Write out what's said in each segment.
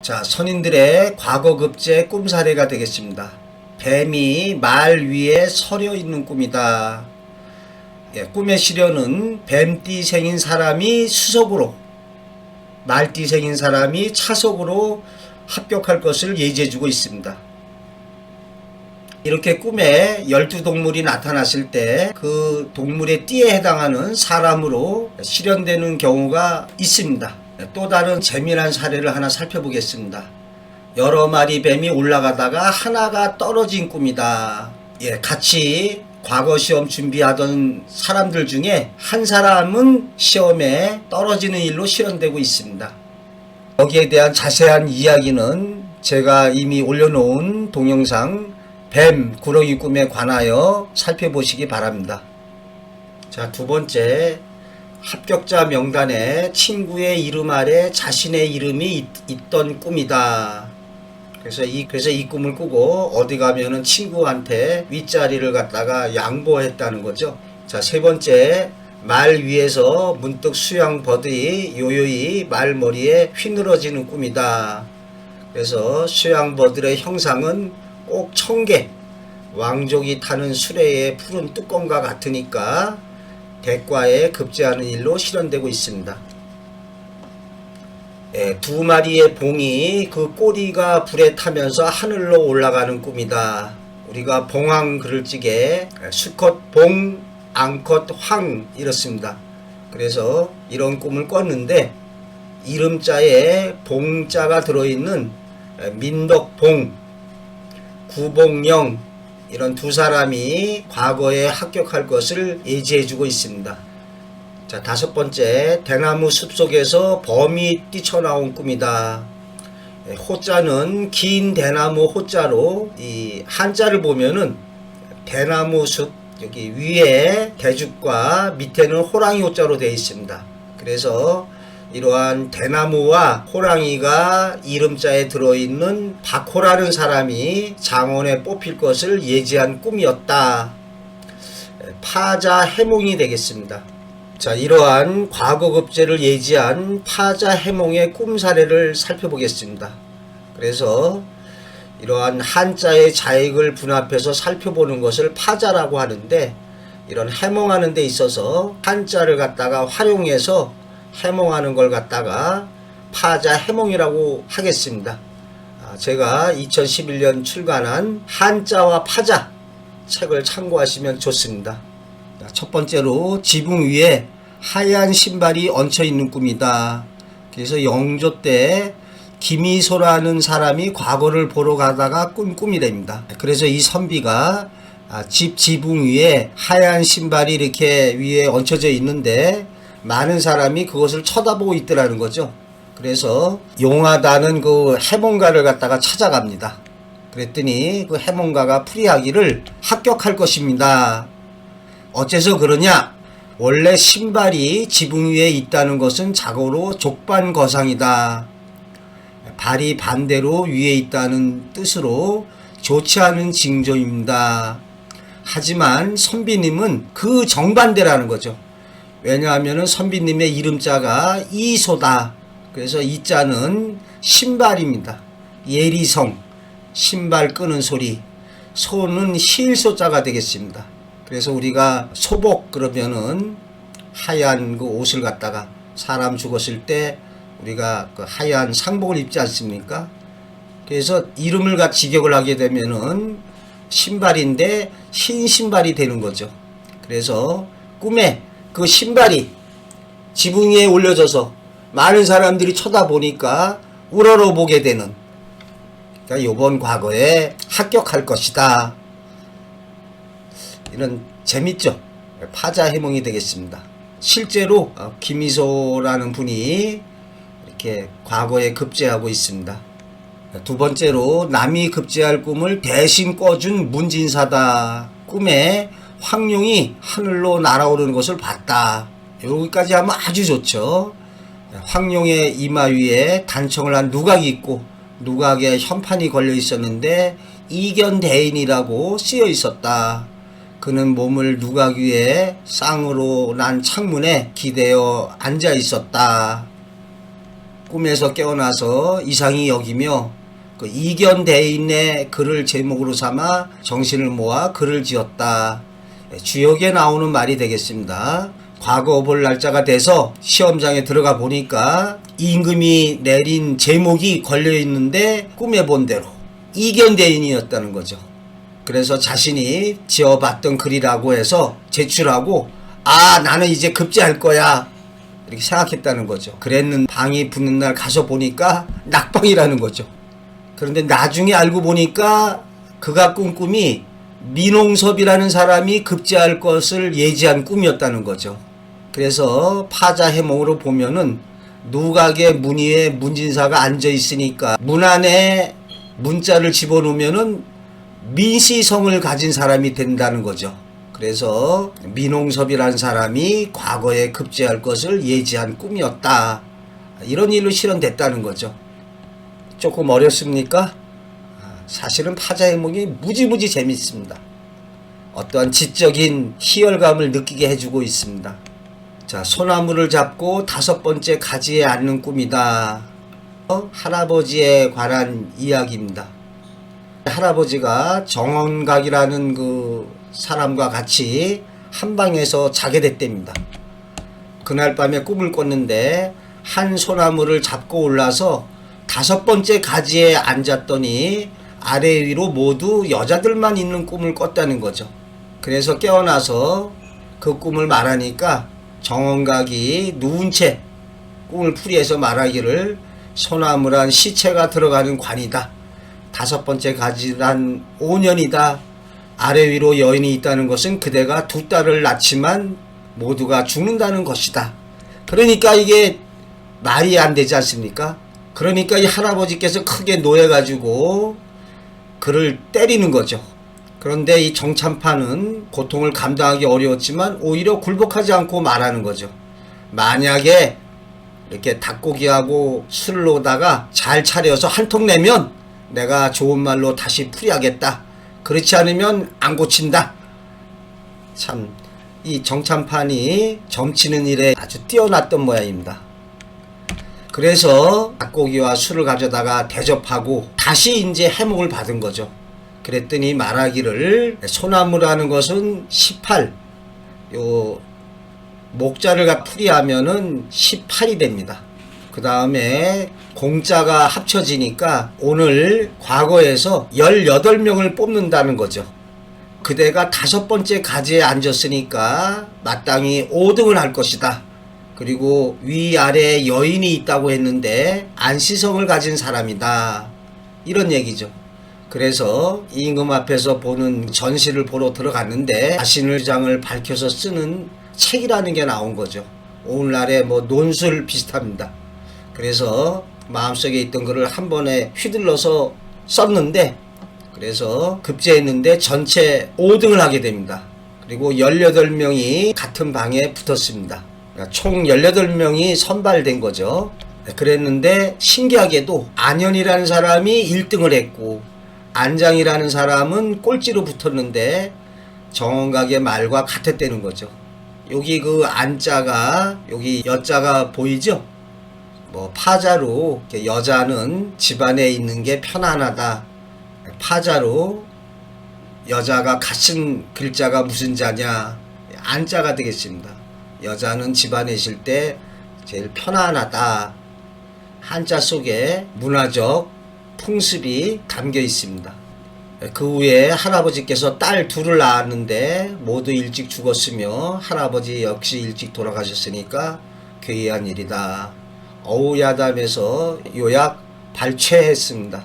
자, 선인들의 과거급제 꿈사례가 되겠습니다. 뱀이 말 위에 서려 있는 꿈이다. 꿈의 시련은 뱀띠 생인 사람이 수석으로, 말띠 생인 사람이 차석으로 합격할 것을 예지해주고 있습니다. 이렇게 꿈에 12동물이 나타났을 때 그 동물의 띠에 해당하는 사람으로 실현되는 경우가 있습니다. 또 다른 재미난 사례를 하나 살펴보겠습니다. 여러 마리 뱀이 올라가다가 하나가 떨어진 꿈이다. 같이 과거 시험 준비하던 사람들 중에 한 사람은 시험에 떨어지는 일로 실현되고 있습니다. 여기에 대한 자세한 이야기는 제가 이미 올려놓은 동영상 뱀 구렁이 꿈에 관하여 살펴보시기 바랍니다. 자, 두 번째, 합격자 명단에 친구의 이름 아래 자신의 이름이 있던 꿈이다. 그래서 이 꿈을 꾸고 어디 가면은 친구한테 윗자리를 갖다가 양보했다는 거죠. 자, 세 번째, 말 위에서 문득 수양버들이 요요히 말머리에 휘늘어지는 꿈이다. 그래서 수양버들의 형상은 꼭 청개, 왕족이 타는 수레의 푸른 뚜껑과 같으니까 대과에 급제하는 일로 실현되고 있습니다. 두 마리의 봉이 그 꼬리가 불에 타면서 하늘로 올라가는 꿈이다. 우리가 봉황 그럴 적에 수컷 봉, 암컷 황 이렇습니다. 그래서 이런 꿈을 꿨는데 이름자에 봉자가 들어있는 민덕봉, 구봉영 이런 두 사람이 과거에 합격할 것을 예지해주고 있습니다. 자, 다섯 번째, 대나무 숲속에서 범이 뛰쳐나온 꿈이다. 호자는 긴 대나무 호자로 이 한자를 보면은 대나무 숲 여기 위에 대죽과 밑에는 호랑이 호자로 되어 있습니다. 그래서 이러한 대나무와 호랑이가 이름자에 들어있는 박호라는 사람이 장원에 뽑힐 것을 예지한 꿈이었다. 파자 해몽이 되겠습니다. 자, 이러한 과거급제를 예지한 파자 해몽의 꿈 사례를 살펴보겠습니다. 그래서 이러한 한자의 자익을 분합해서 살펴보는 것을 파자라고 하는데, 이런 해몽하는 데 있어서 한자를 갖다가 활용해서 해몽하는 걸 갖다가 파자 해몽이라고 하겠습니다. 제가 2011년 출간한 한자와 파자 책을 참고하시면 좋습니다. 첫 번째로 지붕 위에 하얀 신발이 얹혀 있는 꿈이다. 그래서 영조 때 김이소라는 사람이 과거를 보러 가다가 꾼 꿈이랍니다. 그래서 이 선비가 집 지붕 위에 하얀 신발이 이렇게 위에 얹혀져 있는데 많은 사람이 그것을 쳐다보고 있더라는 거죠. 그래서 용하다는 그 해몽가를 갖다가 찾아갑니다. 그랬더니 그 해몽가가 풀이하기를 합격할 것입니다. 어째서 그러냐? 원래 신발이 지붕 위에 있다는 것은 자고로 족반거상이다. 발이 반대로 위에 있다는 뜻으로 좋지 않은 징조입니다. 하지만 선비님은 그 정반대라는 거죠. 왜냐하면 선비님의 이름자가 이소다. 그래서 이자는 신발입니다. 예리성, 신발 끄는 소리. 소는 실소자가 되겠습니다. 그래서 우리가 소복 그러면은 하얀 그 옷을 갖다가 사람 죽었을 때 우리가 그 하얀 상복을 입지 않습니까? 그래서 이름을 같이 직역을 하게 되면은 신발인데 흰 신발이 되는 거죠. 그래서 꿈에 그 신발이 지붕 위에 올려져서 많은 사람들이 쳐다보니까 우러러보게 되는, 그러니까 요번 과거에 합격할 것이다. 이런 재밌죠? 파자 해몽이 되겠습니다. 실제로 김이소라는 분이 이렇게 과거에 급제하고 있습니다. 두 번째로 남이 급제할 꿈을 대신 꿔준 문진사다. 꿈에 황룡이 하늘로 날아오르는 것을 봤다. 여기까지 하면 아주 좋죠. 황룡의 이마 위에 단청을 한 누각이 있고 누각에 현판이 걸려 있었는데 이견대인이라고 쓰여 있었다. 그는 몸을 누각 위에 쌍으로 난 창문에 기대어 앉아 있었다. 꿈에서 깨어나서 이상히 여기며 그 이견대인의 글을 제목으로 삼아 정신을 모아 글을 지었다. 주역에 나오는 말이 되겠습니다. 과거 볼 날짜가 돼서 시험장에 들어가 보니까 임금이 내린 제목이 걸려있는데 꿈에 본 대로 이견대인이었다는 거죠. 그래서 자신이 지어봤던 글이라고 해서 제출하고 나는 이제 급제할 거야 이렇게 생각했다는 거죠. 그랬는 방이 붙는 날 가서 보니까 낙방이라는 거죠. 그런데 나중에 알고 보니까 그가 꾼 꿈이 민홍섭이라는 사람이 급제할 것을 예지한 꿈이었다는 거죠. 그래서 파자해몽으로 보면은 누각의 문 위에 문진사가 앉아 있으니까 문 안에 문자를 집어넣으면은 민시성을 가진 사람이 된다는 거죠. 그래서 민홍섭이라는 사람이 과거에 급제할 것을 예지한 꿈이었다. 이런 일로 실현됐다는 거죠. 조금 어렵습니까? 사실은 파자해몽이 무지무지 재밌습니다. 어떠한 지적인 희열감을 느끼게 해주고 있습니다. 자, 소나무를 잡고 5번째 가지에 앉는 꿈이다. 할아버지에 관한 이야기입니다. 할아버지가 정원각이라는 그 사람과 같이 한 방에서 자게 됐답니다. 그날 밤에 꿈을 꿨는데 한 소나무를 잡고 올라서 5번째 가지에 앉았더니 아래 위로 모두 여자들만 있는 꿈을 꿨다는 거죠. 그래서 깨어나서 그 꿈을 말하니까 정원각이 누운 채 꿈을 풀이해서 말하기를 소나무란 시체가 들어가는 관이다. 5번째 가지란 5년이다. 아래 위로 여인이 있다는 것은 그대가 2딸을 낳지만 모두가 죽는다는 것이다. 그러니까 이게 말이 안 되지 않습니까? 그러니까 이 할아버지께서 크게 노여가지고 그를 때리는 거죠. 그런데 이 정참파는 고통을 감당하기 어려웠지만 오히려 굴복하지 않고 말하는 거죠. 만약에 이렇게 닭고기하고 술을 놓다가 잘 차려서 한 통 내면 내가 좋은 말로 다시 풀이하겠다. 그렇지 않으면 안 고친다. 참, 이 정참판이 점치는 일에 아주 뛰어났던 모양입니다. 그래서 닭고기와 술을 가져다가 대접하고 다시 이제 해몽을 받은 거죠. 그랬더니 말하기를 소나무라는 것은 18, 요 목자를 풀이하면은 18이 됩니다. 그 다음에 공자가 합쳐지니까 오늘 과거에서 18명을 뽑는다는 거죠. 그대가 5번째 가지에 앉았으니까 마땅히 5등을 할 것이다. 그리고 위아래에 여인이 있다고 했는데 안시성을 가진 사람이다. 이런 얘기죠. 그래서 임금 앞에서 보는 전시를 보러 들어갔는데 자신의 주장을 밝혀서 쓰는 책이라는 게 나온 거죠. 오늘날의 뭐 논술 비슷합니다. 그래서 마음속에 있던 글을 한 번에 휘둘러서 썼는데 그래서 급제했는데 전체 5등을 하게 됩니다. 그리고 18명이 같은 방에 붙었습니다. 그러니까 총 18명이 선발된 거죠. 그랬는데 신기하게도 안현이라는 사람이 1등을 했고 안장이라는 사람은 꼴찌로 붙었는데 정원각의 말과 같았다는 거죠. 여기 그 안자가 여기 여자가 보이죠? 뭐 파자로 여자는 집안에 있는 게 편안하다. 파자로 여자가 같은 글자가 무슨 자냐? 안자가 되겠습니다. 여자는 집안에 있을 때 제일 편안하다. 한자 속에 문화적 풍습이 담겨 있습니다. 그 후에 할아버지께서 딸 둘을 낳았는데 모두 일찍 죽었으며 할아버지 역시 일찍 돌아가셨으니까 괴이한 일이다. 어우야담에서 요약 발췌했습니다.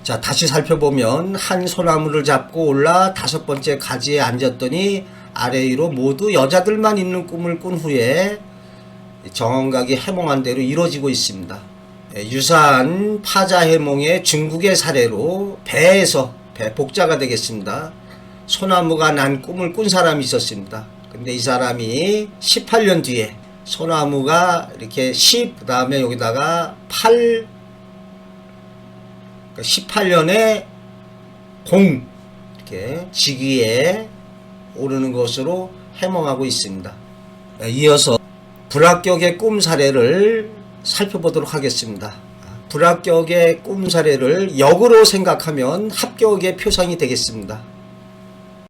자, 다시 살펴보면 한 소나무를 잡고 올라 5번째 가지에 앉았더니 아래 위로 모두 여자들만 있는 꿈을 꾼 후에 정원각이 해몽한 대로 이루어지고 있습니다. 유사한 파자해몽의 중국의 사례로 배에서 복자가 되겠습니다. 소나무가 난 꿈을 꾼 사람이 있었습니다. 근데 이 사람이 18년 뒤에 소나무가 이렇게 10, 그 다음에 여기다가 8, 18년에 공, 이렇게 직위에 오르는 것으로 해몽하고 있습니다. 이어서 불합격의 꿈 사례를 살펴보도록 하겠습니다. 불합격의 꿈 사례를 역으로 생각하면 합격의 표상이 되겠습니다.